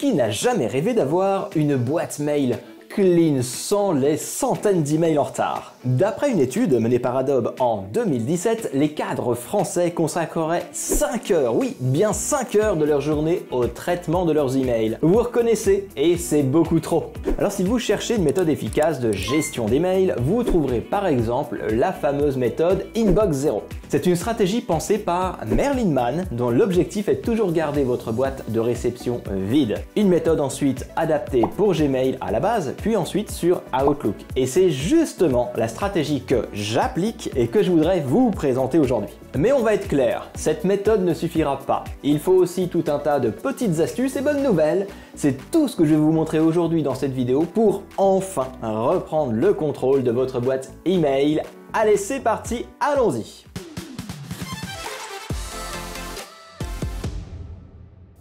Qui n'a jamais rêvé d'avoir une boîte mail clean sans les centaines d'emails en retard? D'après une étude menée par Adobe en 2017, les cadres français consacreraient 5 heures, oui, bien 5 heures de leur journée au traitement de leurs emails. Vous reconnaissez, et c'est beaucoup trop. Alors si vous cherchez une méthode efficace de gestion des mails, vous trouverez par exemple la fameuse méthode Inbox Zero. C'est une stratégie pensée par Merlin Mann dont l'objectif est de toujours garder votre boîte de réception vide. Une méthode ensuite adaptée pour Gmail à la base, puis ensuite sur Outlook. Et c'est justement la stratégie que j'applique et que je voudrais vous présenter aujourd'hui. Mais on va être clair, cette méthode ne suffira pas. Il faut aussi tout un tas de petites astuces et bonnes nouvelles. C'est tout ce que je vais vous montrer aujourd'hui dans cette vidéo pour enfin reprendre le contrôle de votre boîte email. Allez, c'est parti, allons-y!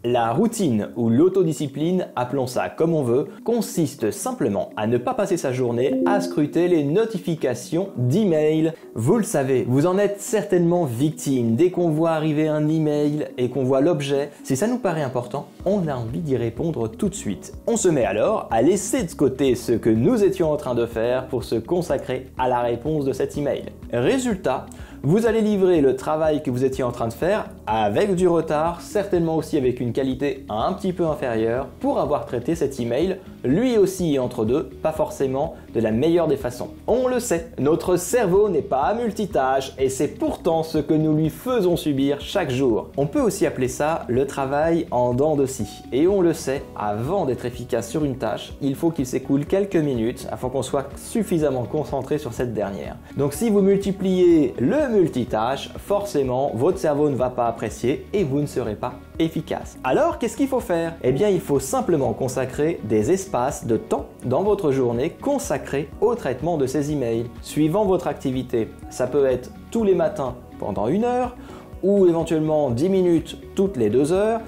La routine ou l'autodiscipline, appelons ça comme on veut, consiste simplement à ne pas passer sa journée à scruter les notifications d'email. Vous le savez, vous en êtes certainement victime. Dès qu'on voit arriver un email et qu'on voit l'objet, si ça nous paraît important, on a envie d'y répondre tout de suite. On se met alors à laisser de côté ce que nous étions en train de faire pour se consacrer à la réponse de cet email. Résultat, vous allez livrer le travail que vous étiez en train de faire avec du retard, certainement aussi avec une qualité un petit peu inférieure pour avoir traité cet email, lui aussi entre deux, pas forcément de la meilleure des façons. On le sait, notre cerveau n'est pas multitâche et c'est pourtant ce que nous lui faisons subir chaque jour. On peut aussi appeler ça le travail en dents de scie. Et on le sait, avant d'être efficace sur une tâche, il faut qu'il s'écoule quelques minutes afin qu'on soit suffisamment concentré sur cette dernière. Donc si vous multipliez le multitâche, forcément votre cerveau ne va pas apprécier et vous ne serez pas efficace. Alors qu'est-ce qu'il faut faire? Eh bien il faut simplement consacrer des espaces de temps dans votre journée consacrés au traitement de ces emails, suivant votre activité. Ça peut être tous les matins pendant 1 heure ou éventuellement 10 minutes toutes les 2 heures,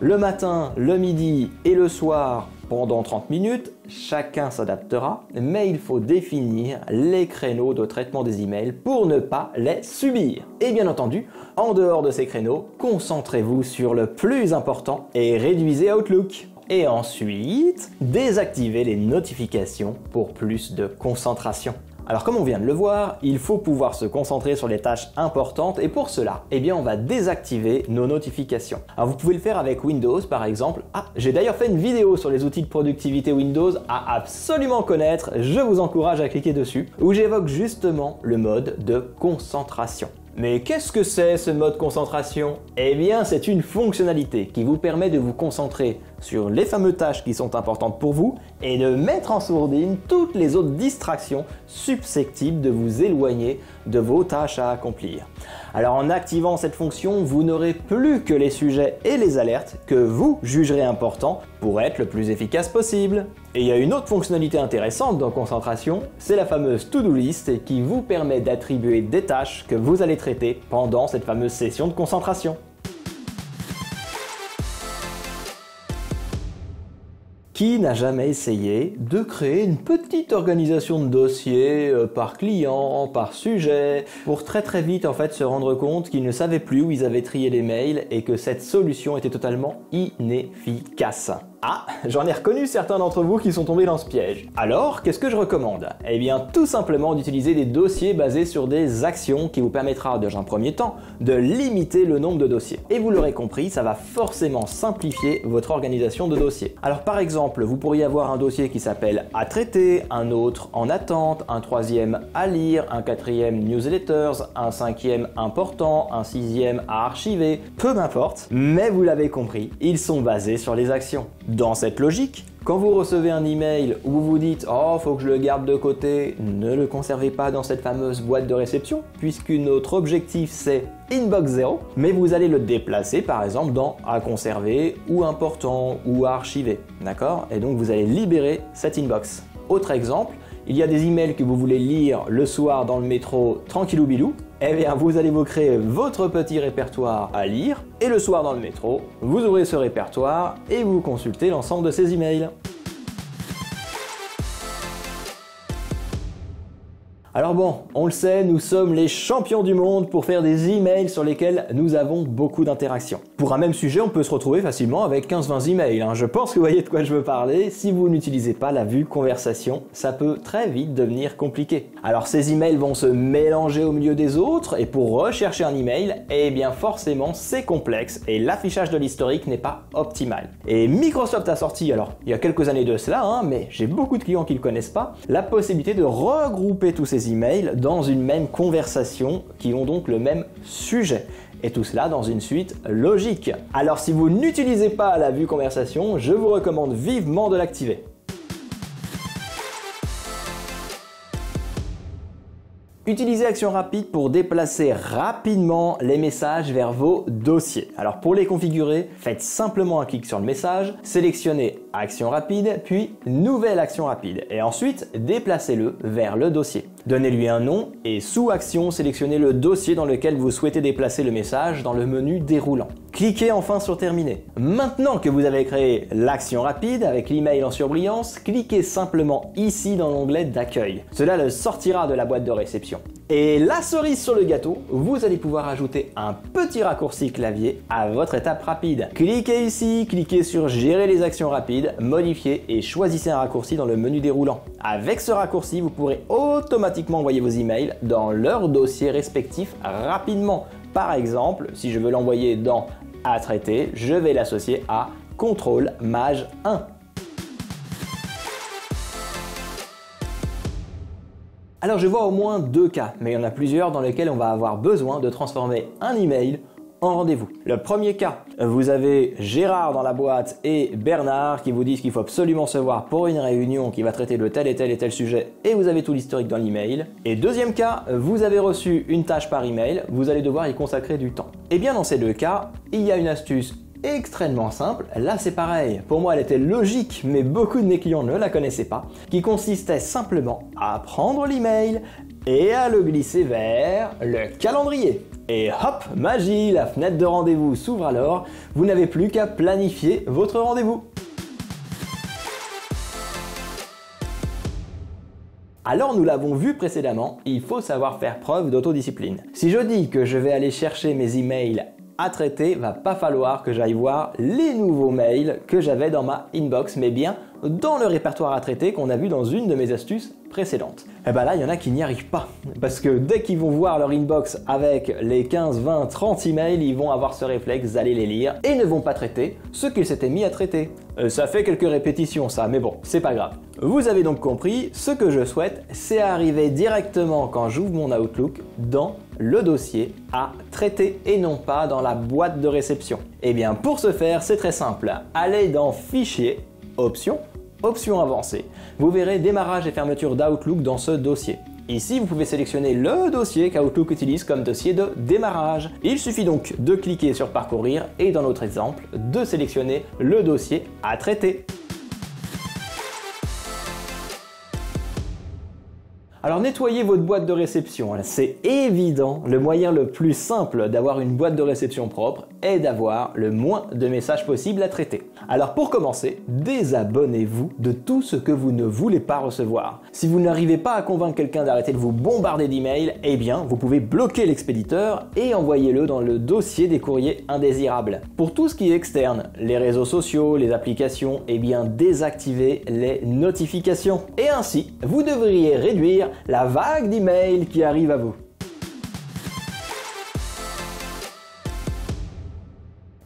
le matin, le midi et le soir pendant 30 minutes, chacun s'adaptera, mais il faut définir les créneaux de traitement des emails pour ne pas les subir. Et bien entendu, en dehors de ces créneaux, concentrez-vous sur le plus important et réduisez Outlook. Et ensuite, désactivez les notifications pour plus de concentration. Alors comme on vient de le voir, il faut pouvoir se concentrer sur les tâches importantes et pour cela, eh bien on va désactiver nos notifications. Alors vous pouvez le faire avec Windows par exemple. J'ai d'ailleurs fait une vidéo sur les outils de productivité Windows à absolument connaître, je vous encourage à cliquer dessus, où j'évoque justement le mode de concentration. Mais qu'est-ce que c'est ce mode concentration? Eh bien c'est une fonctionnalité qui vous permet de vous concentrer sur les fameuses tâches qui sont importantes pour vous et de mettre en sourdine toutes les autres distractions susceptibles de vous éloigner de vos tâches à accomplir. Alors en activant cette fonction, vous n'aurez plus que les sujets et les alertes que vous jugerez importants pour être le plus efficace possible. Et il y a une autre fonctionnalité intéressante dans concentration, c'est la fameuse to-do list qui vous permet d'attribuer des tâches que vous allez traiter pendant cette fameuse session de concentration. Qui n'a jamais essayé de créer une petite organisation de dossiers par client, par sujet, pour très vite en fait se rendre compte qu'ils ne savaient plus où ils avaient trié les mails et que cette solution était totalement inefficace? Ah, j'en ai reconnu certains d'entre vous qui sont tombés dans ce piège. Alors, qu'est-ce que je recommande? Eh bien, tout simplement d'utiliser des dossiers basés sur des actions qui vous permettra, dans un premier temps, de limiter le nombre de dossiers. Et vous l'aurez compris, ça va forcément simplifier votre organisation de dossiers. Alors, par exemple, vous pourriez avoir un dossier qui s'appelle « À traiter », un autre « En attente », un troisième « À lire », un quatrième « Newsletters », un cinquième « Important », un sixième « À archiver », peu m'importe, mais vous l'avez compris, ils sont basés sur les actions. Dans cette logique, quand vous recevez un email où vous vous dites « Oh, faut que je le garde de côté », ne le conservez pas dans cette fameuse boîte de réception, puisque notre objectif c'est Inbox Zero, mais vous allez le déplacer par exemple dans « À conserver » ou « Important » ou « À archiver », d'accord? Et donc vous allez libérer cette inbox. Autre exemple, il y a des emails que vous voulez lire le soir dans le métro tranquillou bilou, eh bien vous allez vous créer votre petit répertoire à lire et le soir dans le métro, vous ouvrez ce répertoire et vous consultez l'ensemble de ces emails. Alors bon, on le sait, nous sommes les champions du monde pour faire des emails sur lesquels nous avons beaucoup d'interactions. Pour un même sujet, on peut se retrouver facilement avec 15-20 emails. Je pense que vous voyez de quoi je veux parler. Si vous n'utilisez pas la vue conversation, ça peut très vite devenir compliqué. Alors ces emails vont se mélanger au milieu des autres et pour rechercher un email, eh bien forcément c'est complexe et l'affichage de l'historique n'est pas optimal. Et Microsoft a sorti, alors il y a quelques années de cela, mais j'ai beaucoup de clients qui ne le connaissent pas, la possibilité de regrouper tous ces emails dans une même conversation qui ont donc le même sujet. Et tout cela dans une suite logique. Alors si vous n'utilisez pas la vue conversation, je vous recommande vivement de l'activer. Utilisez Action Rapide pour déplacer rapidement les messages vers vos dossiers. Alors pour les configurer, faites simplement un clic sur le message, sélectionnez Action Rapide, puis Nouvelle Action Rapide et ensuite déplacez-le vers le dossier. Donnez-lui un nom et sous Action, sélectionnez le dossier dans lequel vous souhaitez déplacer le message dans le menu déroulant. Cliquez enfin sur Terminer. Maintenant que vous avez créé l'action rapide avec l'email en surbrillance, cliquez simplement ici dans l'onglet d'accueil. Cela le sortira de la boîte de réception. Et la cerise sur le gâteau, vous allez pouvoir ajouter un petit raccourci clavier à votre étape rapide. Cliquez ici, cliquez sur Gérer les actions rapides, modifiez et choisissez un raccourci dans le menu déroulant. Avec ce raccourci, vous pourrez automatiquement envoyer vos emails dans leur dossier respectif rapidement. Par exemple, si je veux l'envoyer dans à traiter, je vais l'associer à Contrôle Maj 1. Alors je vois au moins deux cas, mais il y en a plusieurs dans lesquels on va avoir besoin de transformer un email en rendez-vous. Le premier cas, vous avez Gérard dans la boîte et Bernard qui vous disent qu'il faut absolument se voir pour une réunion qui va traiter de tel et tel et tel sujet et vous avez tout l'historique dans l'email. Et deuxième cas, vous avez reçu une tâche par email, vous allez devoir y consacrer du temps. Et bien dans ces deux cas, il y a une astuce extrêmement simple, là c'est pareil, pour moi elle était logique mais beaucoup de mes clients ne la connaissaient pas, qui consistait simplement à prendre l'email et à le glisser vers le calendrier. Et hop, magie, la fenêtre de rendez-vous s'ouvre alors, vous n'avez plus qu'à planifier votre rendez-vous. Alors nous l'avons vu précédemment, il faut savoir faire preuve d'autodiscipline. Si je dis que je vais aller chercher mes emails à traiter, va pas falloir que j'aille voir les nouveaux mails que j'avais dans ma inbox, mais bien dans le répertoire à traiter qu'on a vu dans une de mes astuces précédentes. Et ben là, il y en a qui n'y arrivent pas. Parce que dès qu'ils vont voir leur inbox avec les 15, 20, 30 emails, ils vont avoir ce réflexe d'aller les lire et ne vont pas traiter ce qu'ils s'étaient mis à traiter. Ça fait quelques répétitions ça, mais bon, c'est pas grave. Vous avez donc compris, ce que je souhaite, c'est arriver directement quand j'ouvre mon Outlook dans le dossier à traiter et non pas dans la boîte de réception. Et bien pour ce faire, c'est très simple. Allez dans Fichier, Options, Options avancées. Vous verrez démarrage et fermeture d'Outlook dans ce dossier. Ici, vous pouvez sélectionner le dossier qu'Outlook utilise comme dossier de démarrage. Il suffit donc de cliquer sur Parcourir et dans notre exemple, de sélectionner le dossier à traiter. Alors nettoyez votre boîte de réception, c'est évident, le moyen le plus simple d'avoir une boîte de réception propre est d'avoir le moins de messages possible à traiter. Alors pour commencer, désabonnez-vous de tout ce que vous ne voulez pas recevoir. Si vous n'arrivez pas à convaincre quelqu'un d'arrêter de vous bombarder d'emails, eh bien vous pouvez bloquer l'expéditeur et envoyez-le dans le dossier des courriers indésirables. Pour tout ce qui est externe, les réseaux sociaux, les applications, eh bien désactivez les notifications. Et ainsi, vous devriez réduire la vague d'emails qui arrive à vous.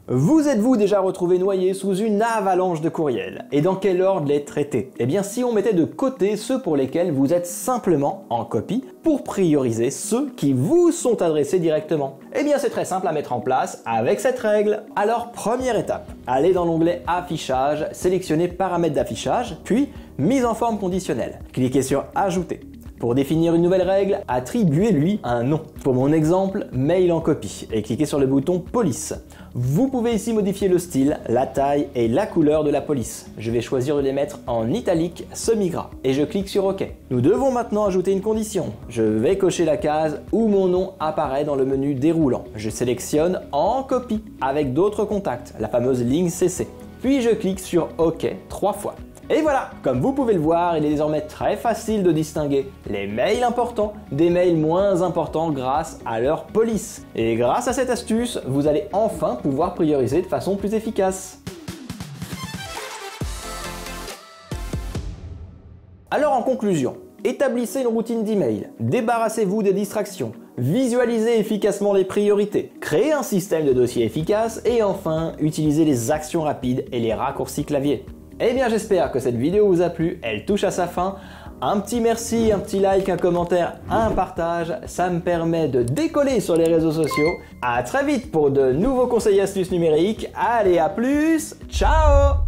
Vous êtes-vous déjà retrouvé noyé sous une avalanche de courriels? Et dans quel ordre les traiter? Eh bien si on mettait de côté ceux pour lesquels vous êtes simplement en copie pour prioriser ceux qui vous sont adressés directement. Eh bien c'est très simple à mettre en place avec cette règle. Alors première étape, allez dans l'onglet Affichage, sélectionnez Paramètres d'affichage, puis Mise en forme conditionnelle. Cliquez sur Ajouter. Pour définir une nouvelle règle, attribuez-lui un nom. Pour mon exemple, mail en copie et cliquez sur le bouton police. Vous pouvez ici modifier le style, la taille et la couleur de la police. Je vais choisir de les mettre en italique semi-gras et je clique sur OK. Nous devons maintenant ajouter une condition. Je vais cocher la case où mon nom apparaît dans le menu déroulant. Je sélectionne en copie avec d'autres contacts, la fameuse ligne CC. Puis je clique sur OK 3 fois. Et voilà, comme vous pouvez le voir, il est désormais très facile de distinguer les mails importants des mails moins importants grâce à leur police. Et grâce à cette astuce, vous allez enfin pouvoir prioriser de façon plus efficace. Alors en conclusion, établissez une routine d'email, débarrassez-vous des distractions, visualisez efficacement les priorités, créez un système de dossier efficace et enfin, utilisez les actions rapides et les raccourcis clavier. Eh bien j'espère que cette vidéo vous a plu, elle touche à sa fin. Un petit merci, un petit like, un commentaire, un partage, ça me permet de décoller sur les réseaux sociaux. À très vite pour de nouveaux conseils et astuces numériques. Allez, à plus, ciao!